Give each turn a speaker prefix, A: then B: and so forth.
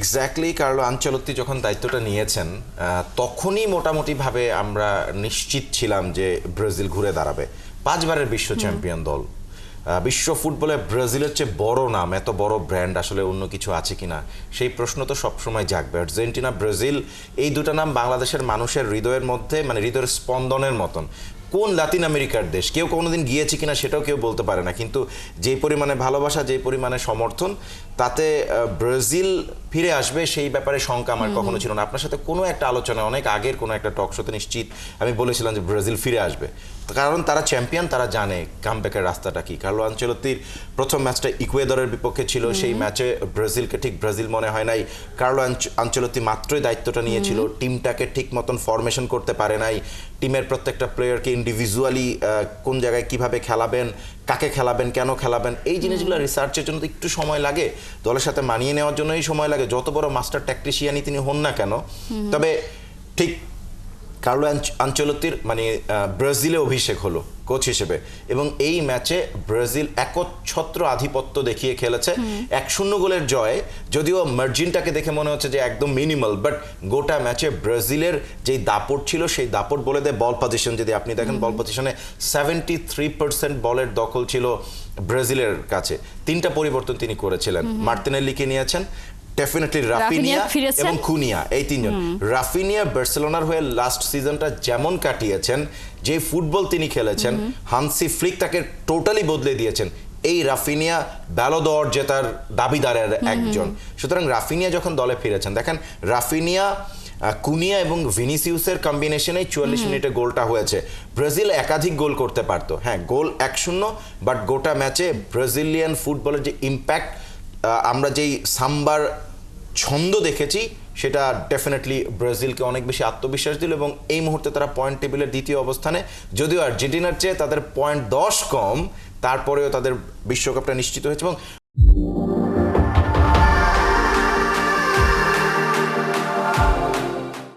A: Exactly Carlo Ancelotti যখন দায়িত্বটা নিয়েছেন তখনই মোটামুটিভাবে আমরা নিশ্চিত ছিলাম যে ব্রাজিল ঘুরে দাঁড়াবে। 5 বারের বিশ্ব চ্যাম্পিয়ন দল, বিশ্ব ফুটবলে ব্রাজিলের চেয়ে বড় নাম, এত বড় ব্র্যান্ড আসলে অন্য কিছু আছে কিনা সেই প্রশ্ন তো সবসময় জাগবে। আর্জেন্টিনা, ব্রাজিল, এই দুটো নাম বাংলাদেশের মানুষের হৃদয়ের মধ্যে মানে হৃদয়ের স্পন্দনের মতন। কোন লাতিন আমেরিকার দেশ কেউ কোনোদিন গিয়েছে কিনা সেটাও কেউ বলতে পারে না, কিন্তু যেই পরিমাণে ভালোবাসা, যেই পরিমাণে সমর্থন, তাতে ব্রাজিল ফিরে আসবে সেই ব্যাপারে শঙ্কা আমার কখনো ছিল না। আপনার সাথে কোনো একটা আলোচনা অনেক আগের কোনো একটা টক শোতে নিশ্চিত আমি বলেছিলাম যে ব্রাজিল ফিরে আসবে, কারণ তারা চ্যাম্পিয়ন, তারা জানে কামব্যাকের রাস্তাটা কি। কার্লো আনচেলত্তির প্রথম ম্যাচটা ইকুয়েডরের বিপক্ষে ছিল, সেই ম্যাচে ব্রাজিলকে ঠিক ব্রাজিল মনে হয় নাই। কার্লো আনচেলত্তি মাত্রই দায়িত্বটা নিয়েছিল, টিমটাকে ঠিক মতন ফরমেশন করতে পারে নাই, টিমের প্রত্যেকটা প্লেয়ারকে ইন্ডিভিজুয়ালি কোন জায়গায় কিভাবে খেলাবেন, কাকে খেলাবেন, কেন খেলাবেন, এই জিনিসগুলো রিসার্চের জন্য তো একটু সময় লাগে, দলের সাথে মানিয়ে নেওয়ার জন্যই সময় লাগে, যত বড় মাস্টার ট্যাকটিশিয়ানই তিনি হন না কেন। তবে ঠিক কার্লো আনচেলত্তির মানে ব্রাজিলে অভিষেক হলো কোচ হিসেবে, এবং এই ম্যাচে ব্রাজিল একচ্ছত্র আধিপত্য দেখিয়ে খেলেছে। 1-0 গোলের জয়, যদিও মার্জিনটাকে দেখে মনে হচ্ছে যে একদম মিনিমাল, বাট গোটা ম্যাচে ব্রাজিলের যেই দাপট ছিল সেই দাপট বলে দেয় বল পজিশন। যদি আপনি দেখেন বল পজিশনে 73% বলের দখল ছিল ব্রাজিলের কাছে। 3টা পরিবর্তন তিনি করেছিলেন, মার্তিনেল্লিকে নিয়েছেন, ডেফিনেটলি রাফিনিয়া এবং কুনিয়া, এই 3জন। রাফিনিয়া বার্সেলোনার হয়ে লাস্ট সিজনটা যেমন কাটিয়েছেন, যে ফুটবল তিনি খেলেছেন, হানসি ফ্লিক তাকে টোটালি বদলে দিয়েছেন। এই রাফিনিয়া ব্যালো দ'র জেতার দাবিদারের একজন। সুতরাং রাফিনিয়া যখন দলে ফিরেছেন, দেখেন রাফিনিয়া, কুনিয়া এবং ভিনিসিউসের কম্বিনেশনেই 44 মিনিটে গোলটা হয়েছে। ব্রাজিল একাধিক গোল করতে পারতো, হ্যাঁ গোল 1-0, বাট গোটা ম্যাচে ব্রাজিলিয়ান ফুটবলের যে ইম্প্যাক্ট, আমরা যেই সাম্বার ছন্দ দেখেছি, সেটা ডেফিনেটলি ব্রাজিলকে অনেক বেশি আত্মবিশ্বাস দিল, এবং এই মুহূর্তে তারা পয়েন্ট টেবিলের 2য় অবস্থানে। যদিও আর্জেন্টিনার চেয়ে তাদের পয়েন্ট 10 কম, তারপরেও তাদের বিশ্বকাপটা নিশ্চিত হয়েছে। এবং